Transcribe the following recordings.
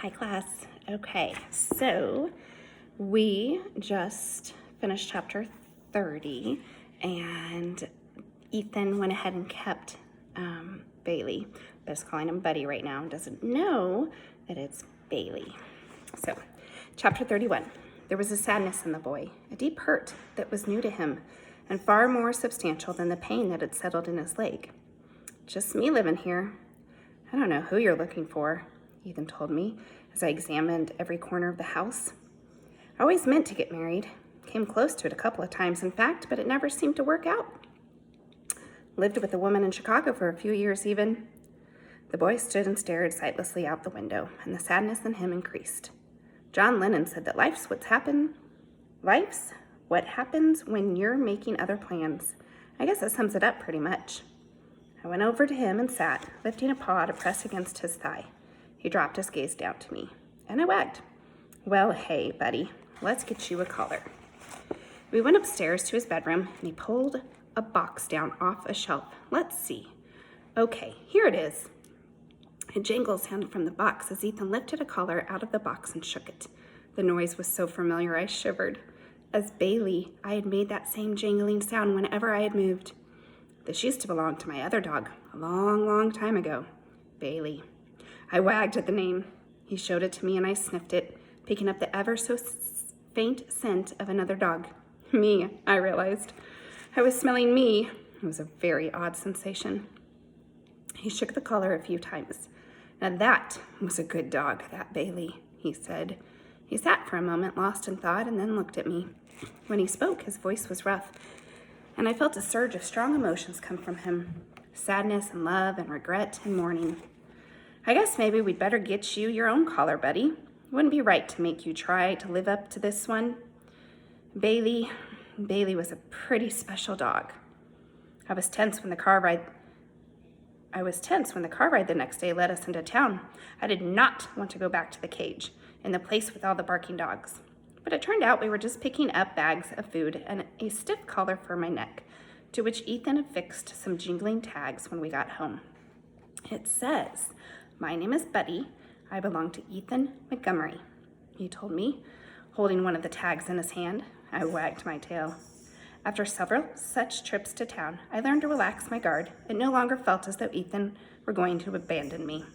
Hi, class. Okay, so we just finished chapter 30, and Ethan went ahead and kept Bailey, but is calling him Buddy right now and doesn't know that it's Bailey. So, chapter 31. There was a sadness in the boy, a deep hurt that was new to him, and far more substantial than the pain that had settled in his leg. Just me living here. I don't know who you're looking for, Ethan told me as I examined every corner of the house. I always meant to get married. Came close to it a couple of times, in fact, but it never seemed to work out. Lived with a woman in Chicago for a few years even. The boy stood and stared sightlessly out the window, and the sadness in him increased. John Lennon said that life's what happens when you're making other plans. I guess that sums it up pretty much. I went over to him and sat, lifting a paw to press against his thigh. He dropped his gaze down to me, and I wagged. Well, hey, buddy, let's get you a collar. We went upstairs to his bedroom, and he pulled a box down off a shelf. Let's see. Okay, here it is. A jangle sounded from the box as Ethan lifted a collar out of the box and shook it. The noise was so familiar I shivered. As Bailey, I had made that same jangling sound whenever I had moved. This used to belong to my other dog, a long, long time ago. Bailey. I wagged at the name. He showed it to me and I sniffed it, picking up the ever so faint scent of another dog. Me, I realized. I was smelling me. It was a very odd sensation. He shook the collar a few times. Now that was a good dog, that Bailey, he said. He sat for a moment, lost in thought, and then looked at me. When he spoke, his voice was rough, and I felt a surge of strong emotions come from him. Sadness and love and regret and mourning. I guess maybe we'd better get you your own collar, buddy. It wouldn't be right to make you try to live up to this one. Bailey was a pretty special dog. I was tense when the car ride the next day led us into town. I did not want to go back to the cage, in the place with all the barking dogs. But it turned out we were just picking up bags of food and a stiff collar for my neck, to which Ethan affixed some jingling tags when we got home. It says, "My name is Buddy. I belong to Ethan Montgomery," he told me, holding one of the tags in his hand. I wagged my tail. After several such trips to town, I learned to relax my guard. It no longer felt as though Ethan were going to abandon me.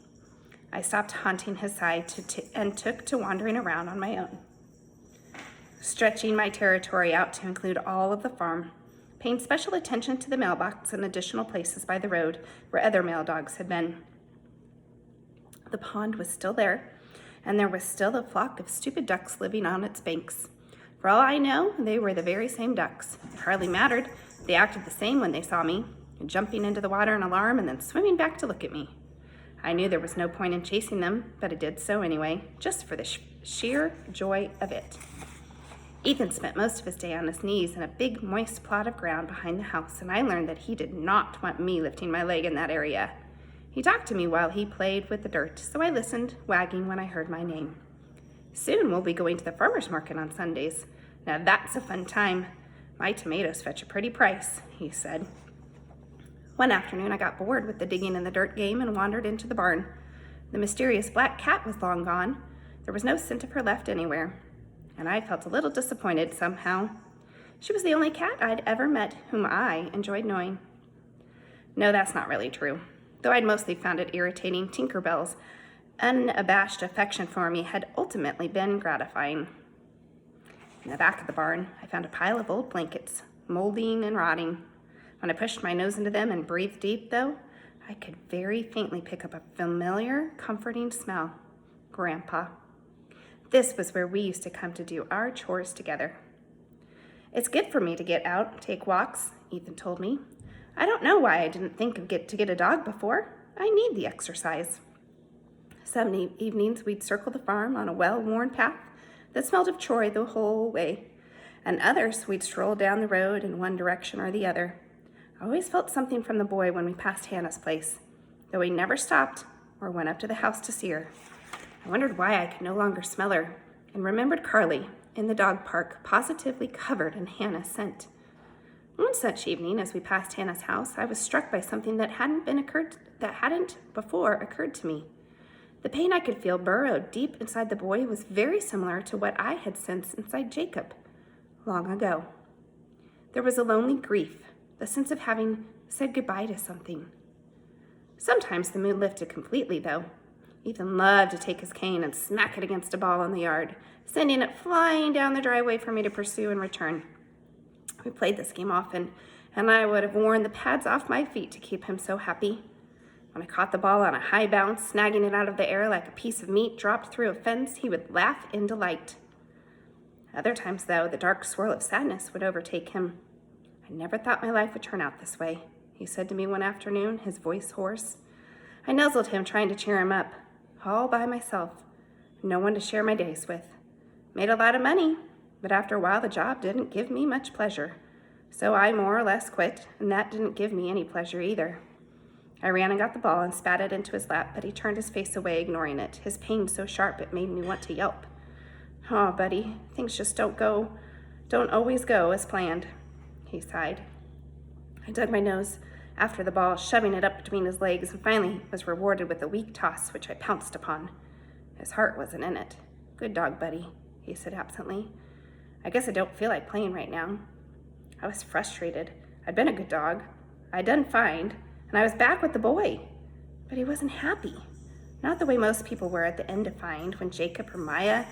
I stopped haunting his side and took to wandering around on my own, stretching my territory out to include all of the farm, paying special attention to the mailbox and additional places by the road where other mail dogs had been. The pond was still there, and there was still a flock of stupid ducks living on its banks. For all I know, they were the very same ducks. It hardly mattered. They acted the same when they saw me, jumping into the water in alarm and then swimming back to look at me. I knew there was no point in chasing them, but I did so anyway, just for the sheer joy of it. Ethan spent most of his day on his knees in a big moist plot of ground behind the house, and I learned that he did not want me lifting my leg in that area. He talked to me while he played with the dirt, so I listened, wagging when I heard my name. Soon we'll be going to the farmer's market on Sundays. Now that's a fun time. My tomatoes fetch a pretty price, he said. One afternoon I got bored with the digging in the dirt game and wandered into the barn. The mysterious black cat was long gone. There was no scent of her left anywhere, and I felt a little disappointed somehow. She was the only cat I'd ever met whom I enjoyed knowing. No, that's not really true. Though I'd mostly found it irritating, Tinkerbell's unabashed affection for me had ultimately been gratifying. In the back of the barn, I found a pile of old blankets, molding and rotting. When I pushed my nose into them and breathed deep, though, I could very faintly pick up a familiar, comforting smell. Grandpa. This was where we used to come to do our chores together. It's good for me to get out, take walks, Ethan told me. I don't know why I didn't think of get a dog before. I need the exercise. Some evenings we'd circle the farm on a well-worn path that smelled of Troy the whole way, and others we'd stroll down the road in one direction or the other. I always felt something from the boy when we passed Hannah's place, though he never stopped or went up to the house to see her. I wondered why I could no longer smell her, and remembered Carly in the dog park, positively covered in Hannah's scent. One such evening, as we passed Hannah's house, I was struck by something that hadn't before occurred to me. The pain I could feel burrowed deep inside the boy was very similar to what I had sensed inside Jacob long ago. There was a lonely grief, the sense of having said goodbye to something. Sometimes the mood lifted completely, though. Ethan loved to take his cane and smack it against a ball in the yard, sending it flying down the driveway for me to pursue and return. We played this game often, and I would have worn the pads off my feet to keep him so happy. When I caught the ball on a high bounce, snagging it out of the air like a piece of meat dropped through a fence, he would laugh in delight. Other times, though, the dark swirl of sadness would overtake him. "I never thought my life would turn out this way," he said to me one afternoon, his voice hoarse. I nuzzled him, trying to cheer him up. All by myself, no one to share my days with. Made a lot of money, but after a while the job didn't give me much pleasure. So I more or less quit, and that didn't give me any pleasure either. I ran and got the ball and spat it into his lap, but he turned his face away, ignoring it, his pain so sharp it made me want to yelp. "Oh, buddy, things just don't always go as planned," he sighed. I dug my nose after the ball, shoving it up between his legs, and finally was rewarded with a weak toss, which I pounced upon. His heart wasn't in it. "Good dog, buddy," he said absently. "I guess I don't feel like playing right now." I was frustrated. I'd been a good dog. I'd done fine, and I was back with the boy. But he wasn't happy. Not the way most people were at the end of Find, when Jacob or Maya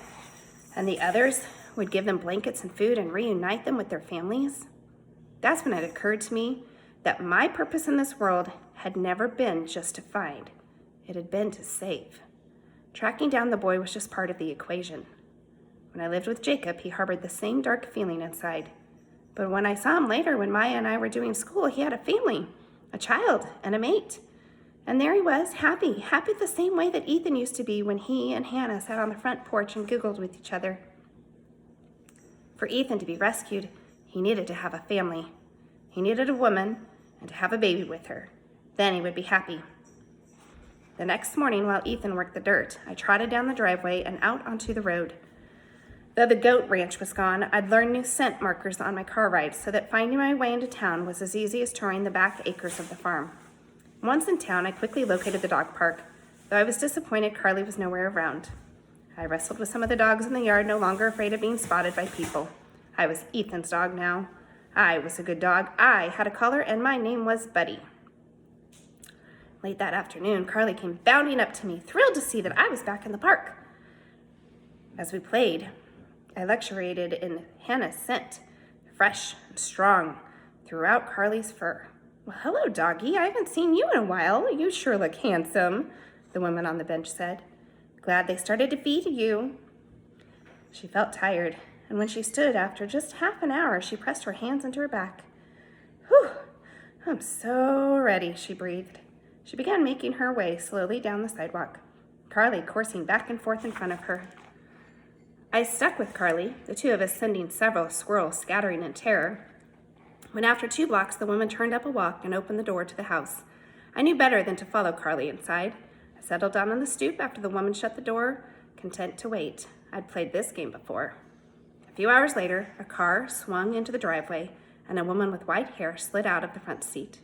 and the others would give them blankets and food and reunite them with their families. That's when it occurred to me that my purpose in this world had never been just to find. It had been to save. Tracking down the boy was just part of the equation. When I lived with Jacob, he harbored the same dark feeling inside. But when I saw him later, when Maya and I were doing school, he had a family, a child, and a mate. And there he was, happy the same way that Ethan used to be when he and Hannah sat on the front porch and giggled with each other. For Ethan to be rescued, he needed to have a family. He needed a woman and to have a baby with her. Then he would be happy. The next morning, while Ethan worked the dirt, I trotted down the driveway and out onto the road. Though the goat ranch was gone, I'd learned new scent markers on my car ride so that finding my way into town was as easy as touring the back acres of the farm. Once in town, I quickly located the dog park, though I was disappointed Carly was nowhere around. I wrestled with some of the dogs in the yard, no longer afraid of being spotted by people. I was Ethan's dog now. I was a good dog. I had a collar, and my name was Buddy. Late that afternoon, Carly came bounding up to me, thrilled to see that I was back in the park. As we played, I luxuriated in Hannah's scent, fresh and strong, throughout Carly's fur. "Well, hello, doggy. I haven't seen you in a while. You sure look handsome," the woman on the bench said. "Glad they started to feed you." She felt tired, and when she stood after just half an hour, she pressed her hands into her back. "Whew, I'm so ready," she breathed. She began making her way slowly down the sidewalk, Carly coursing back and forth in front of her. I stuck with Carly, the two of us sending several squirrels scattering in terror. When after 2 blocks, the woman turned up a walk and opened the door to the house. I knew better than to follow Carly inside. I settled down on the stoop after the woman shut the door, content to wait. I'd played this game before. A few hours later, a car swung into the driveway, and a woman with white hair slid out of the front seat.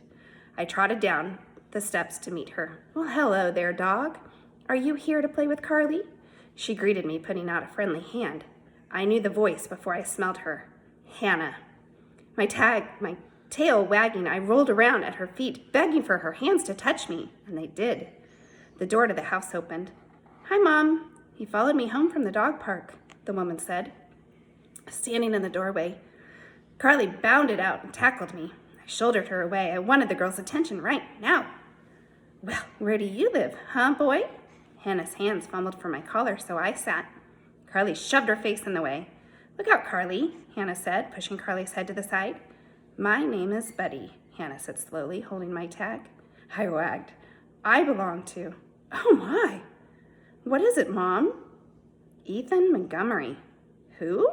I trotted down the steps to meet her. "Well, hello there, dog. Are you here to play with Carly?" She greeted me, putting out a friendly hand. I knew the voice before I smelled her. Hannah. My tail wagging, I rolled around at her feet, begging for her hands to touch me, and they did. The door to the house opened. "Hi, Mom. He followed me home from the dog park," the woman said. Standing in the doorway, Carly bounded out and tackled me. I shouldered her away. I wanted the girl's attention right now. "Well, where do you live, huh, boy?" Hannah's hands fumbled for my collar, so I sat. Carly shoved her face in the way. "Look out, Carly," Hannah said, pushing Carly's head to the side. "My name is Buddy," Hannah said slowly, holding my tag. I wagged. "I belong to..." "Oh, my. What is it, Mom?" "Ethan Montgomery." "Who?"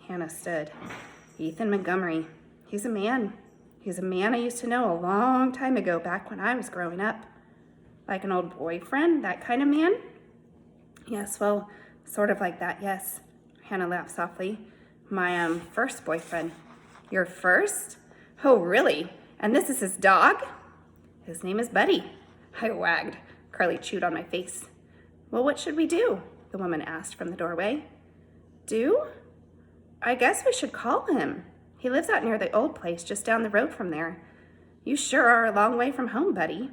Hannah stood. "Ethan Montgomery. He's a man. He's a man I used to know a long time ago, back when I was growing up." "Like an old boyfriend, that kind of man?" "Yes, well, sort of like that, yes." Hannah laughed softly. "My, first boyfriend." "Your first? Oh, really? And this is his dog?" "His name is Buddy." I wagged. Carly chewed on my face. Well, what should we do? The woman asked from the doorway. Do? I guess we should call him. He lives out near the old place just down the road from there. You sure are a long way from home, buddy.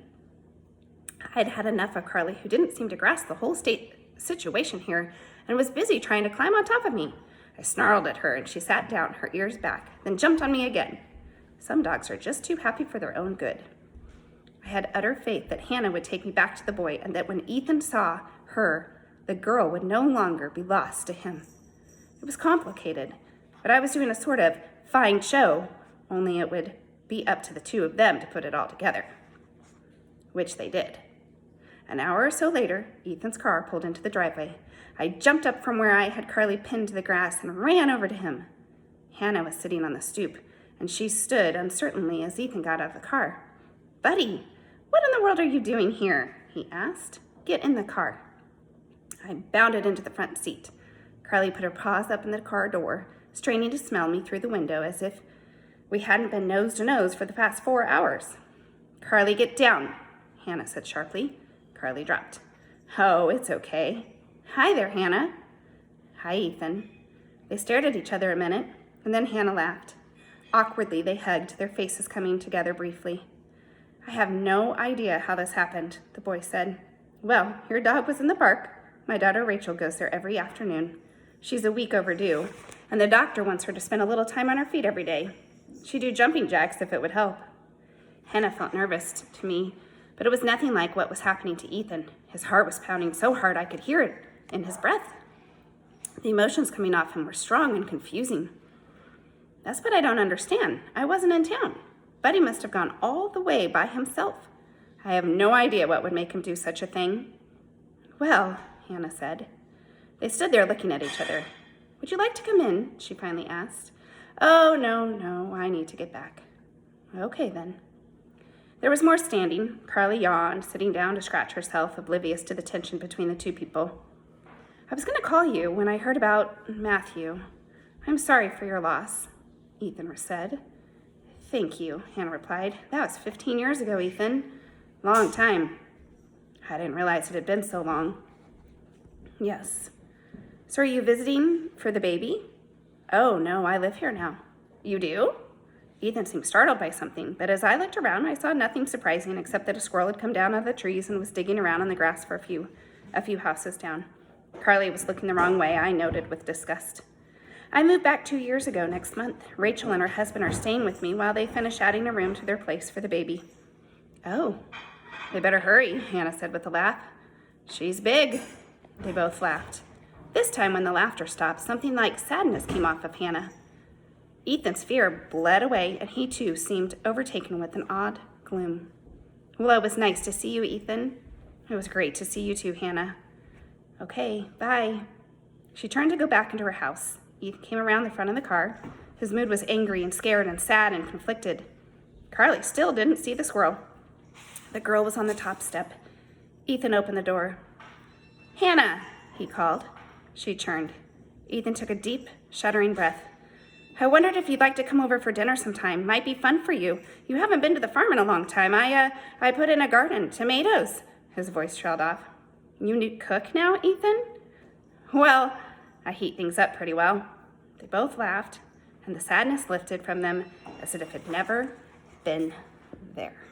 I'd had enough of Carly, who didn't seem to grasp the whole situation here and was busy trying to climb on top of me. I snarled at her and she sat down, her ears back, then jumped on me again. Some dogs are just too happy for their own good. I had utter faith that Hannah would take me back to the boy and that when Ethan saw her, the girl would no longer be lost to him. It was complicated, but I was doing a sort of fine show, only it would be up to the two of them to put it all together, which they did. An hour or so later, Ethan's car pulled into the driveway. I jumped up from where I had Carly pinned to the grass and ran over to him. Hannah was sitting on the stoop, and she stood uncertainly as Ethan got out of the car. Buddy, what in the world are you doing here? He asked. Get in the car. I bounded into the front seat. Carly put her paws up in the car door, straining to smell me through the window as if we hadn't been nose to nose for the past 4 hours. Carly, get down, Hannah said sharply. Carly dropped. Oh, it's okay. Hi there, Hannah. Hi, Ethan. They stared at each other a minute, and then Hannah laughed. Awkwardly, they hugged, their faces coming together briefly. I have no idea how this happened, the boy said. Well, your dog was in the park. My daughter Rachel goes there every afternoon. She's a week overdue, and the doctor wants her to spend a little time on her feet every day. She'd do jumping jacks if it would help. Hannah felt nervous to me, but it was nothing like what was happening to Ethan. His heart was pounding so hard I could hear it in his breath. The emotions coming off him were strong and confusing. That's what I don't understand. I wasn't in town. Buddy must have gone all the way by himself. I have no idea what would make him do such a thing. Well, Hannah said. They stood there looking at each other. Would you like to come in? She finally asked. Oh, no, I need to get back. Okay, then. There was more standing. Carly yawned, sitting down to scratch herself, oblivious to the tension between the two people. I was going to call you when I heard about Matthew. I'm sorry for your loss, Ethan said. Thank you, Hannah replied. That was 15 years ago, Ethan. Long time. I didn't realize it had been so long. Yes. So are you visiting for the baby? Oh, no, I live here now. You do? Ethan seemed startled by something, but as I looked around, I saw nothing surprising except that a squirrel had come down out of the trees and was digging around in the grass for a few houses down. Carly was looking the wrong way, I noted with disgust. I moved back 2 years ago next month. Rachel and her husband are staying with me while they finish adding a room to their place for the baby. Oh, they better hurry, Hannah said with a laugh. She's big. They both laughed. This time when the laughter stopped, something like sadness came off of Hannah. Ethan's fear bled away, and he too seemed overtaken with an odd gloom. Well, it was nice to see you, Ethan. It was great to see you too, Hannah. Okay, bye. She turned to go back into her house. Ethan came around the front of the car. His mood was angry and scared and sad and conflicted. Carly still didn't see the squirrel. The girl was on the top step. Ethan opened the door. Hannah, he called. She turned. Ethan took a deep, shuddering breath. I wondered if you'd like to come over for dinner sometime. Might be fun for you. You haven't been to the farm in a long time. I put in a garden, tomatoes. His voice trailed off. You cook now, Ethan? Well, I heat things up pretty well. They both laughed, and the sadness lifted from them as if it had never been there.